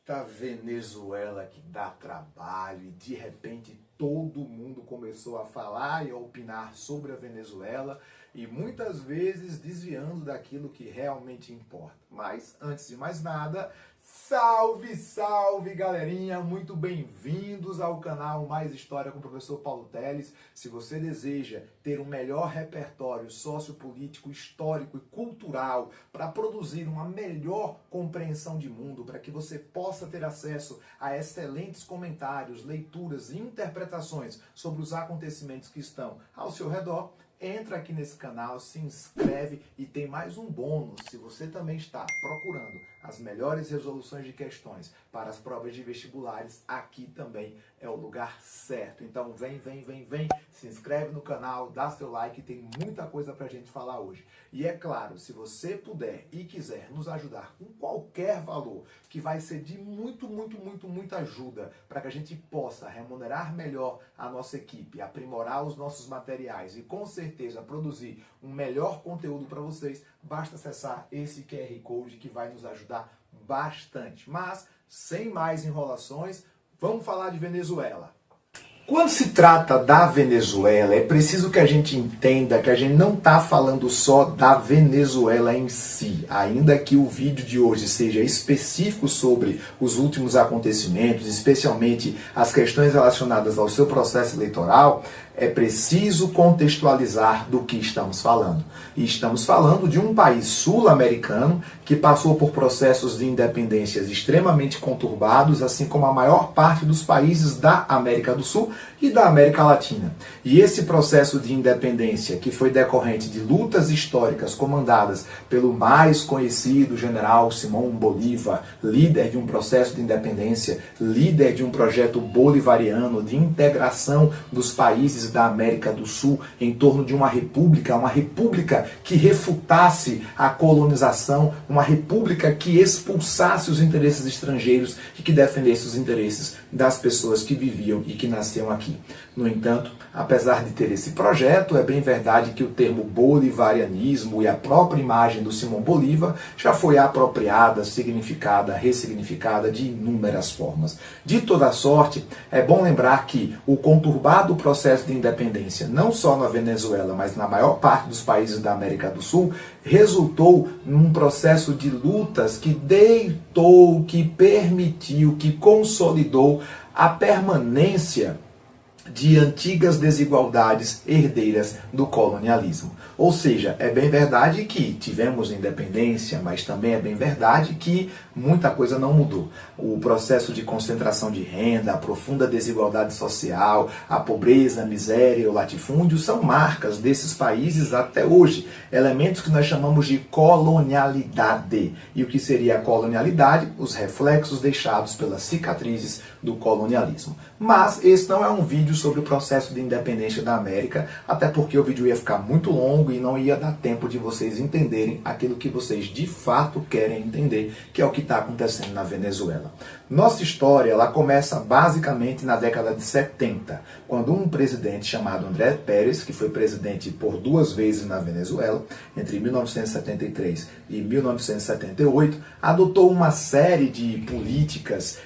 Eita Venezuela que dá trabalho, e de repente todo mundo começou a falar e a opinar sobre a Venezuela e muitas vezes desviando daquilo que realmente importa. Mas antes de mais nada, salve, salve galerinha, muito bem-vindos ao canal Mais História com o professor Paulo Teles. Se você deseja ter um melhor repertório sociopolítico, histórico e cultural para produzir uma melhor compreensão de mundo, para que você possa ter acesso a excelentes comentários, leituras e interpretações sobre os acontecimentos que estão ao seu redor, entra aqui nesse canal, se inscreve e tem mais um bônus. Se você também está procurando as melhores resoluções de questões para as provas de vestibulares, aqui também é o lugar certo. Então vem, se inscreve no canal, dá seu like, tem muita coisa pra gente falar hoje. E é claro, se você puder e quiser nos ajudar com qualquer valor, que vai ser de muita ajuda para que a gente possa remunerar melhor a nossa equipe, aprimorar os nossos materiais e com certeza produzir um melhor conteúdo para vocês, basta acessar esse QR Code que vai nos ajudar bastante. Mas, sem mais enrolações, vamos falar de Venezuela. Quando se trata da Venezuela, é preciso que a gente entenda que a gente não está falando só da Venezuela em si. Ainda que o vídeo de hoje seja específico sobre os últimos acontecimentos, especialmente as questões relacionadas ao seu processo eleitoral, é preciso contextualizar do que estamos falando. E estamos falando de um país sul-americano que passou por processos de independências extremamente conturbados, assim como a maior parte dos países da América do Sul e da América Latina. E esse processo de independência, que foi decorrente de lutas históricas comandadas pelo mais conhecido general Simón Bolívar, líder de um processo de independência, líder de um projeto bolivariano de integração dos países da América do Sul em torno de uma república que refutasse a colonização, uma república que expulsasse os interesses estrangeiros e que defendesse os interesses das pessoas que viviam e que nasciam aqui. No entanto, apesar de ter esse projeto, é bem verdade que o termo bolivarianismo e a própria imagem do Simón Bolívar já foi apropriada, significada, ressignificada de inúmeras formas. De toda sorte, é bom lembrar que o conturbado processo de independência, não só na Venezuela, mas na maior parte dos países da América do Sul, resultou num processo de lutas que deitou, que permitiu, que consolidou a permanência de antigas desigualdades herdeiras do colonialismo. Ou seja, é bem verdade que tivemos independência, mas também é bem verdade que muita coisa não mudou. O processo de concentração de renda, a profunda desigualdade social, a pobreza, a miséria e o latifúndio são marcas desses países até hoje, elementos que nós chamamos de colonialidade. E o que seria a colonialidade? Os reflexos deixados pelas cicatrizes do colonialismo. Mas esse não é um vídeo sobre o processo de independência da América, até porque o vídeo ia ficar muito longo e não ia dar tempo de vocês entenderem aquilo que vocês de fato querem entender, que é o que está acontecendo na Venezuela. Nossa história ela começa basicamente na década de 70, quando um presidente chamado André Pérez, que foi presidente por 2 vezes na Venezuela, entre 1973 e 1978, adotou uma série de políticas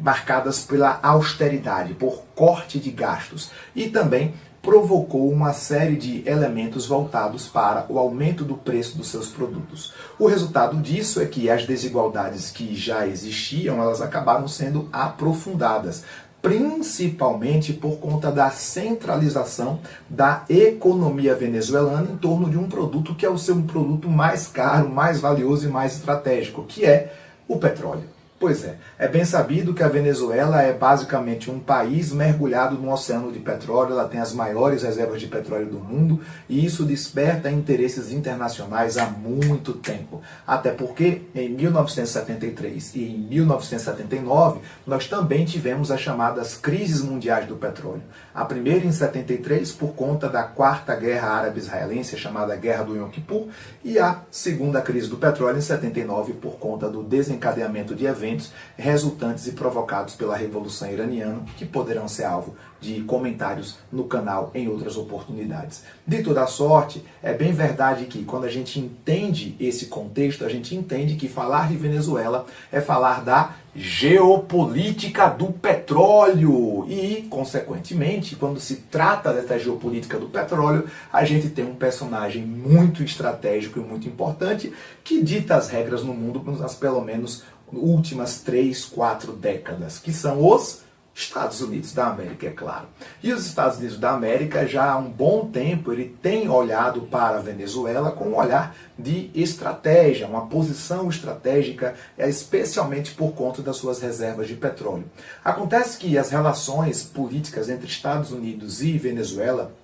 marcadas pela austeridade, por corte de gastos, e também provocou uma série de elementos voltados para o aumento do preço dos seus produtos. O resultado disso é que as desigualdades que já existiam, elas acabaram sendo aprofundadas, principalmente por conta da centralização da economia venezuelana em torno de um produto que é o seu produto mais caro, mais valioso e mais estratégico, que é o petróleo. Pois é bem sabido que a Venezuela é basicamente um país mergulhado no oceano de petróleo, ela tem as maiores reservas de petróleo do mundo e isso desperta interesses internacionais há muito tempo. Até porque em 1973 e em 1979 nós também tivemos as chamadas crises mundiais do petróleo. A primeira em 73 por conta da quarta guerra árabe-israelense, chamada Guerra do Yom Kippur, e a segunda crise do petróleo em 79 por conta do desencadeamento de eventos eventos resultantes e provocados pela Revolução Iraniana, que poderão ser alvo de comentários no canal em outras oportunidades. De toda sorte, é bem verdade que quando a gente entende esse contexto, a gente entende que falar de Venezuela é falar da geopolítica do petróleo e, consequentemente, quando se trata dessa geopolítica do petróleo, a gente tem um personagem muito estratégico e muito importante que dita as regras no mundo nas pelo menos últimas 3, 4 décadas, que são os Estados Unidos da América, é claro. E os Estados Unidos da América, já há um bom tempo, ele tem olhado para a Venezuela com um olhar de estratégia, uma posição estratégica, especialmente por conta das suas reservas de petróleo. Acontece que as relações políticas entre Estados Unidos e Venezuela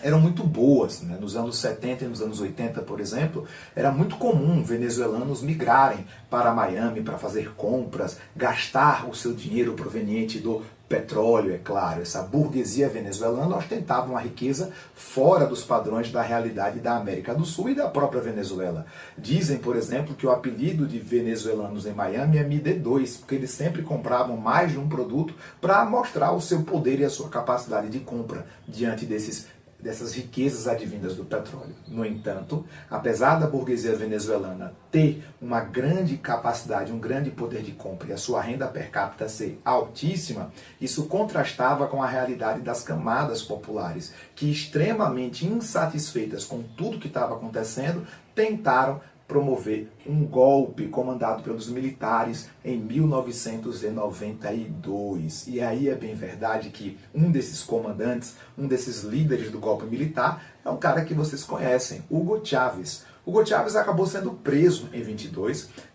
eram muito boas, né? Nos anos 70 e nos anos 80, por exemplo, era muito comum venezuelanos migrarem para Miami para fazer compras, gastar o seu dinheiro proveniente do petróleo, é claro. Essa burguesia venezuelana ostentava uma riqueza fora dos padrões da realidade da América do Sul e da própria Venezuela. Dizem, por exemplo, que o apelido de venezuelanos em Miami é MD2, porque eles sempre compravam mais de um produto para mostrar o seu poder e a sua capacidade de compra diante dessas riquezas advindas do petróleo. No entanto, apesar da burguesia venezuelana ter uma grande capacidade, um grande poder de compra e a sua renda per capita ser altíssima, isso contrastava com a realidade das camadas populares, que, extremamente insatisfeitas com tudo que estava acontecendo, tentaram promover um golpe comandado pelos militares em 1992. E aí é bem verdade que um desses comandantes, um desses líderes do golpe militar, é um cara que vocês conhecem, Hugo Chávez. Hugo Chávez acabou sendo preso em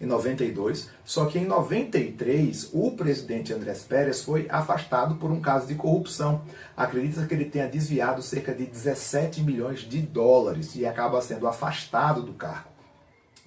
92, só que em 93 o presidente Andrés Pérez foi afastado por um caso de corrupção. Acredita que ele tenha desviado cerca de 17 milhões de dólares e acaba sendo afastado do cargo.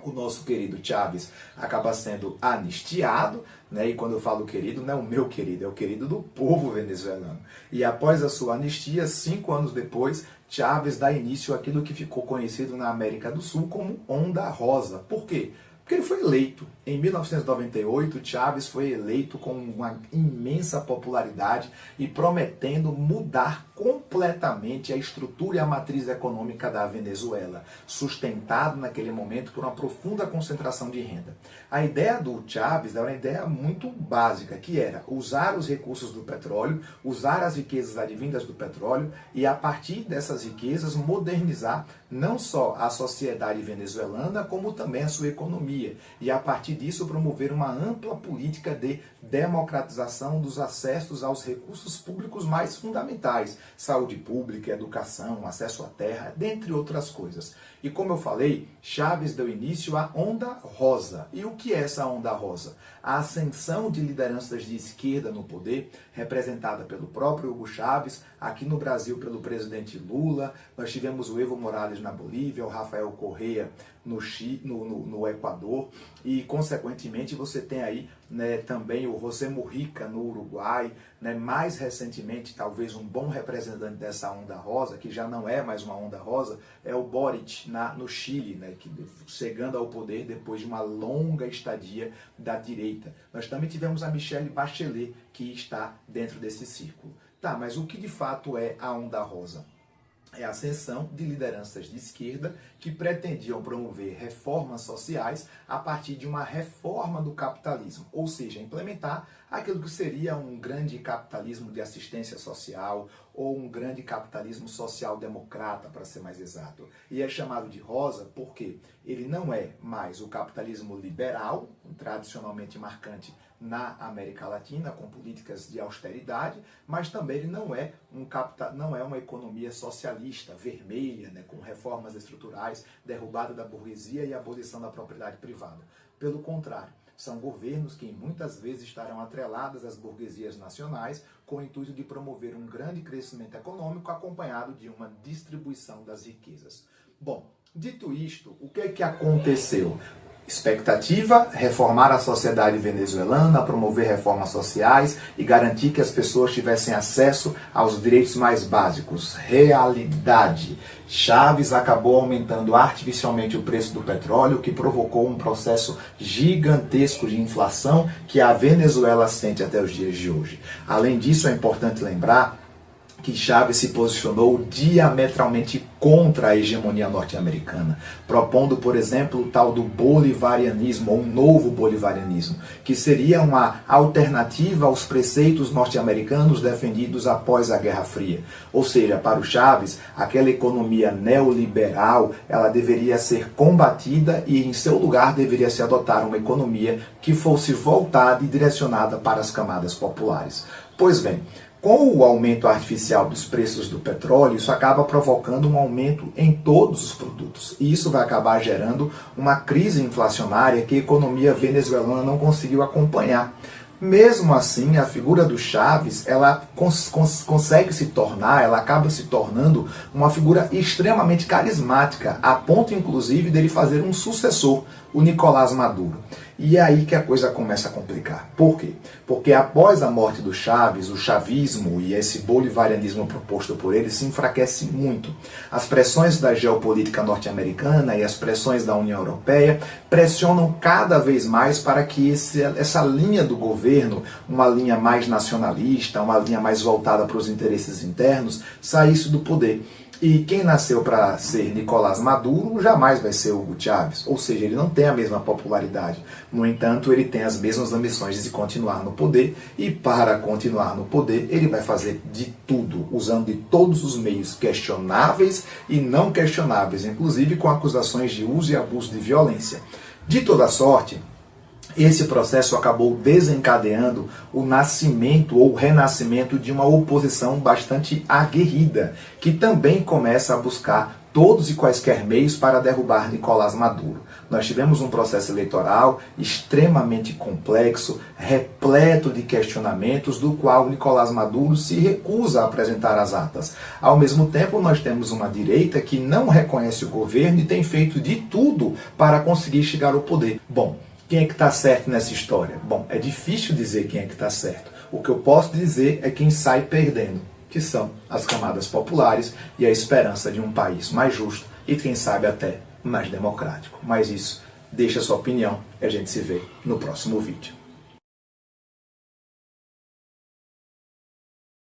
O nosso querido Chávez acaba sendo anistiado, né? E quando eu falo querido, não é o meu querido, é o querido do povo venezuelano. E após a sua anistia, 5 anos depois, Chávez dá início àquilo que ficou conhecido na América do Sul como Onda Rosa. Por quê? Porque ele foi eleito. Em 1998, Chávez foi eleito com uma imensa popularidade e prometendo mudar completamente a estrutura e a matriz econômica da Venezuela, sustentado naquele momento por uma profunda concentração de renda. A ideia do Chávez era uma ideia muito básica, que era usar os recursos do petróleo, usar as riquezas advindas do petróleo e, a partir dessas riquezas, modernizar não só a sociedade venezuelana, como também a sua economia. E, a partir disso, promover uma ampla política de democratização dos acessos aos recursos públicos mais fundamentais, saúde pública, educação, acesso à terra, dentre outras coisas. E como eu falei, Chávez deu início à Onda Rosa. E o que é essa Onda Rosa? A ascensão de lideranças de esquerda no poder, representada pelo próprio Hugo Chávez, aqui no Brasil pelo presidente Lula, nós tivemos o Evo Morales na Bolívia, o Rafael Correa no Equador, e consequentemente você tem aí, né, também o José Mujica no Uruguai, né, mais recentemente talvez um bom representante dessa Onda Rosa, que já não é mais uma Onda Rosa, é o Boric no Chile, né, que chegando ao poder depois de uma longa estadia da direita. Nós também tivemos a Michelle Bachelet, que está dentro desse círculo. Tá, mas o que de fato é a Onda Rosa? É a ascensão de lideranças de esquerda que pretendiam promover reformas sociais a partir de uma reforma do capitalismo, ou seja, implementar aquilo que seria um grande capitalismo de assistência social ou um grande capitalismo social-democrata, para ser mais exato. E é chamado de rosa porque ele não é mais o capitalismo liberal, tradicionalmente marcante na América Latina, com políticas de austeridade, mas também ele não é uma economia socialista, vermelha, né, com reformas estruturais, derrubada da burguesia e abolição da propriedade privada. Pelo contrário, são governos que muitas vezes estarão atrelados às burguesias nacionais com o intuito de promover um grande crescimento econômico acompanhado de uma distribuição das riquezas. Bom, dito isto, o que é que aconteceu? Expectativa: reformar a sociedade venezuelana, promover reformas sociais e garantir que as pessoas tivessem acesso aos direitos mais básicos. Realidade: Chávez acabou aumentando artificialmente o preço do petróleo, o que provocou um processo gigantesco de inflação que a Venezuela sente até os dias de hoje. Além disso, é importante lembrar que Chávez se posicionou diametralmente contra a hegemonia norte-americana, propondo, por exemplo, o tal do bolivarianismo, ou um novo bolivarianismo, que seria uma alternativa aos preceitos norte-americanos defendidos após a Guerra Fria. Ou seja, para o Chávez, aquela economia neoliberal, ela deveria ser combatida e, em seu lugar, deveria se adotar uma economia que fosse voltada e direcionada para as camadas populares. Pois bem, com o aumento artificial dos preços do petróleo, isso acaba provocando um aumento em todos os produtos. E isso vai acabar gerando uma crise inflacionária que a economia venezuelana não conseguiu acompanhar. Mesmo assim, a figura do Chávez, ela consegue se tornar, ela acaba se tornando uma figura extremamente carismática, a ponto, inclusive, dele fazer um sucessor, o Nicolás Maduro. E é aí que a coisa começa a complicar. Por quê? Porque após a morte do Chávez, o chavismo e esse bolivarianismo proposto por ele se enfraquece muito. As pressões da geopolítica norte-americana e as pressões da União Europeia pressionam cada vez mais para que essa linha do governo, uma linha mais nacionalista, uma linha mais voltada para os interesses internos, saísse do poder. E quem nasceu para ser Nicolás Maduro jamais vai ser Hugo Chávez, ou seja, ele não tem a mesma popularidade. No entanto, ele tem as mesmas ambições de continuar no poder, e para continuar no poder, ele vai fazer de tudo, usando de todos os meios questionáveis e não questionáveis, inclusive com acusações de uso e abuso de violência. De toda sorte, esse processo acabou desencadeando o nascimento ou renascimento de uma oposição bastante aguerrida, que também começa a buscar todos e quaisquer meios para derrubar Nicolás Maduro. Nós tivemos um processo eleitoral extremamente complexo, repleto de questionamentos, do qual Nicolás Maduro se recusa a apresentar as atas. Ao mesmo tempo, nós temos uma direita que não reconhece o governo e tem feito de tudo para conseguir chegar ao poder. Bom, quem é que está certo nessa história? Bom, é difícil dizer quem é que está certo. O que eu posso dizer é quem sai perdendo, que são as camadas populares e a esperança de um país mais justo e, quem sabe, até mais democrático. Mas isso, deixa a sua opinião e a gente se vê no próximo vídeo.